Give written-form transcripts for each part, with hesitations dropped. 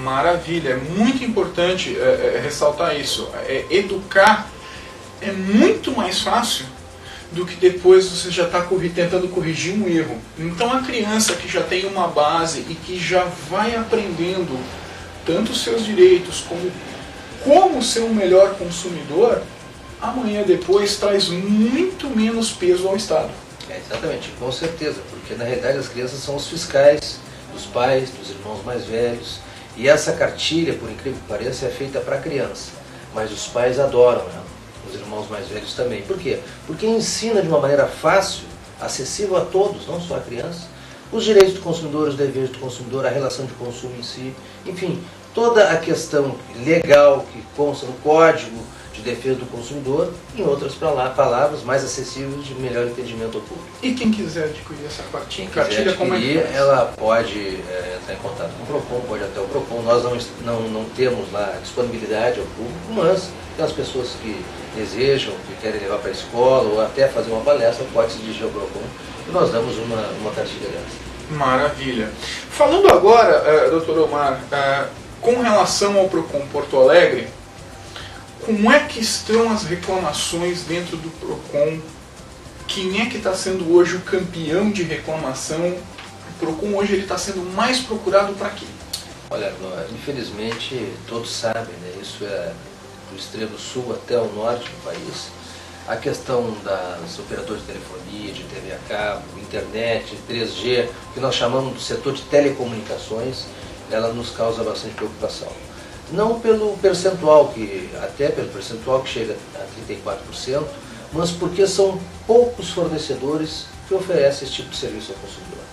Maravilha, é muito importante ressaltar isso. Educar é muito mais fácil do que depois você já está tentando corrigir um erro. Então a criança que já tem uma base e que já vai aprendendo tanto os seus direitos como ser um melhor consumidor, amanhã depois traz muito menos peso ao Estado. Exatamente, com certeza, porque na realidade as crianças são os fiscais dos pais, dos irmãos mais velhos, e essa cartilha, por incrível que pareça, é feita para a criança, mas os pais adoram, né? Os irmãos mais velhos também. Por quê? Porque ensina de uma maneira fácil, acessível a todos, não só a criança, os direitos do consumidor, os deveres do consumidor, a relação de consumo em si, enfim, toda a questão legal que consta no Código de Defesa do Consumidor, em outras palavras, mais acessíveis de melhor entendimento ao público. E quem quiser adquirir essa cartilha, como é que faz? Ela pode entrar em contato com o PROCON, pode até o PROCON. Nós não temos lá disponibilidade ao público, mas as pessoas que desejam, que querem levar para a escola ou até fazer uma palestra, pode se dirigir ao PROCON e nós damos uma cartilha dessa. Maravilha. Falando agora, Dr. Omar, com relação ao PROCON Porto Alegre, como é que estão as reclamações dentro do PROCON? Quem é que está sendo hoje o campeão de reclamação? O PROCON hoje está sendo mais procurado para quê? Olha, infelizmente todos sabem, né? Isso é do extremo sul até o norte do país. A questão das operadoras de telefonia, de TV a cabo, internet, 3G, que nós chamamos do setor de telecomunicações, ela nos causa bastante preocupação. Não pelo percentual, até pelo percentual que chega a 34%, mas porque são poucos fornecedores que oferecem esse tipo de serviço ao consumidor.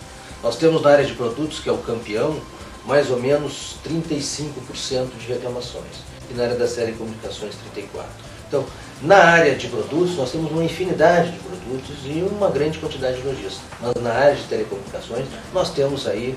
Nós temos na área de produtos, que é o campeão, mais ou menos 35% de reclamações, e na área das telecomunicações 34%. Então, na área de produtos, nós temos uma infinidade de produtos e uma grande quantidade de lojistas. Mas na área de telecomunicações, nós temos aí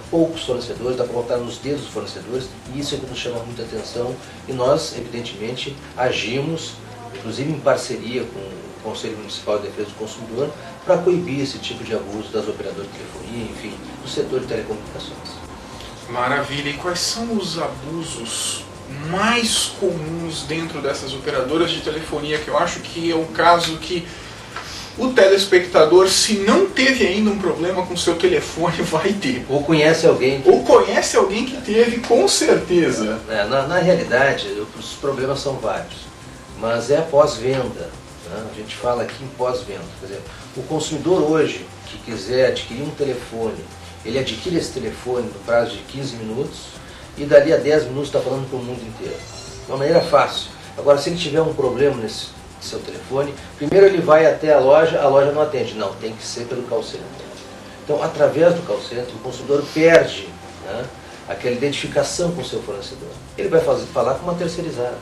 poucos fornecedores, dá para contar nos dedos dos fornecedores, e isso é que nos chama muita atenção, e nós, evidentemente, agimos, inclusive em parceria com o Conselho Municipal de Defesa do Consumidor, para coibir esse tipo de abuso das operadoras de telefonia, enfim, do setor de telecomunicações. Maravilha. E quais são os abusos mais comuns dentro dessas operadoras de telefonia, que eu acho que é um caso que o telespectador, se não teve ainda um problema com o seu telefone, vai ter. Ou conhece alguém. Ou conhece alguém que teve, com certeza. Na realidade, os problemas são vários, mas é pós-venda. Né? A gente fala aqui em pós-venda. Quer dizer, o consumidor hoje que quiser adquirir um telefone, ele adquire esse telefone no prazo de 15 minutos, e dali a 10 minutos está falando para o mundo inteiro. De uma maneira fácil. Agora, se ele tiver um problema nesse seu telefone, primeiro ele vai até a loja não atende. Não, tem que ser pelo call center. Então, através do call center, o consumidor perde, né, aquela identificação com o seu fornecedor. Ele vai falar com uma terceirizada.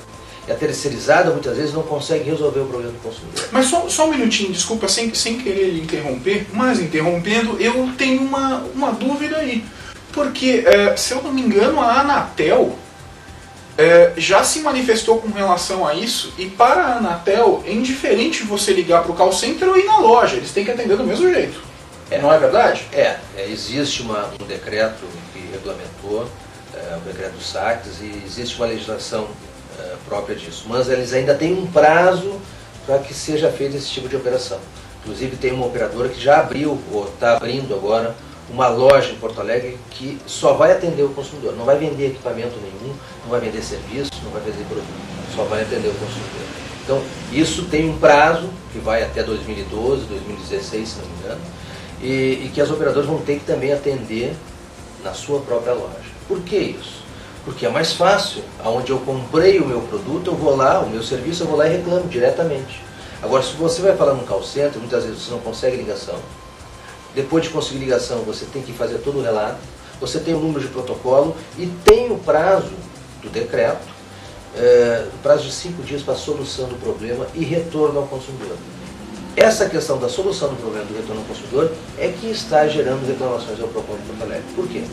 E a terceirizada, muitas vezes, não consegue resolver o problema do consumidor. Mas só um minutinho, desculpa, sem querer lhe interromper, mas interrompendo, eu tenho uma dúvida aí. Porque, se eu não me engano, a Anatel já se manifestou com relação a isso, e para a Anatel é indiferente você ligar para o call center ou ir na loja, eles têm que atender do mesmo jeito. Não é verdade? Existe um decreto que regulamentou, o decreto dos saques, e existe uma legislação própria disso, mas eles ainda têm um prazo para que seja feito esse tipo de operação. Inclusive tem uma operadora que já abriu, ou está abrindo agora, uma loja em Porto Alegre que só vai atender o consumidor, não vai vender equipamento nenhum, não vai vender serviço, não vai vender produto, só vai atender o consumidor. Então, isso tem um prazo que vai até 2012, 2016, se não me engano, e que as operadoras vão ter que também atender na sua própria loja. Por que isso? Porque é mais fácil, aonde eu comprei o meu produto, eu vou lá, o meu serviço, eu vou lá e reclamo diretamente. Agora, se você vai falar num call center, muitas vezes você não consegue ligação. Depois de conseguir ligação, você tem que fazer todo o relato, você tem o número de protocolo e tem o prazo do decreto, prazo de 5 dias para a solução do problema e retorno ao consumidor. Essa questão da solução do problema do retorno ao consumidor é que está gerando reclamações ao PROCON de Porto Alegre. Por quê?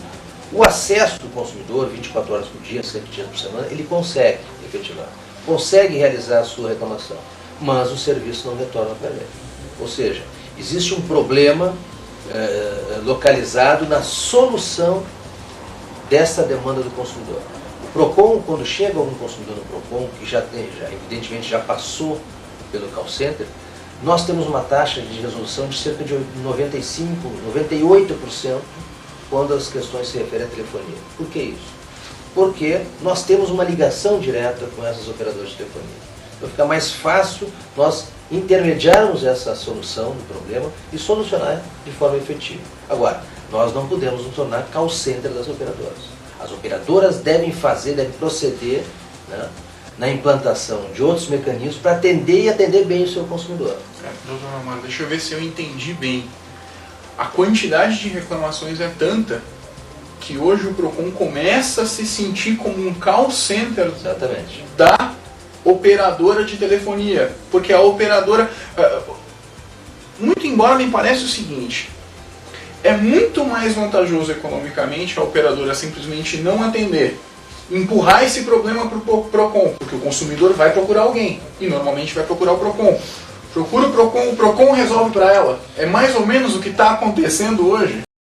O acesso do consumidor, 24 horas por dia, 7 dias por semana, ele consegue efetivar, consegue realizar a sua reclamação, mas o serviço não retorna para ele. Ou seja, existe um problema localizado na solução dessa demanda do consumidor. O PROCON, quando chega algum consumidor no PROCON, que evidentemente já passou pelo call center, nós temos uma taxa de resolução de cerca de 95%, 98% quando as questões se referem à telefonia. Por que isso? Porque nós temos uma ligação direta com essas operadoras de telefonia. Então fica mais fácil nós intermediarmos essa solução do problema e solucionar de forma efetiva. Agora, nós não podemos nos tornar call center das operadoras. As operadoras devem proceder, né, na implantação de outros mecanismos para atender e atender bem o seu consumidor. Doutor Amaro, deixa eu ver se eu entendi bem. A quantidade de reclamações é tanta que hoje o PROCON começa a se sentir como um call center Exatamente. da operadora de telefonia. Porque a operadora, muito embora me pareça o seguinte, é muito mais vantajoso economicamente a operadora simplesmente não atender, empurrar esse problema para o PROCON, porque o consumidor vai procurar alguém, e normalmente vai procurar o PROCON. Procura o PROCON resolve para ela. É mais ou menos o que está acontecendo hoje.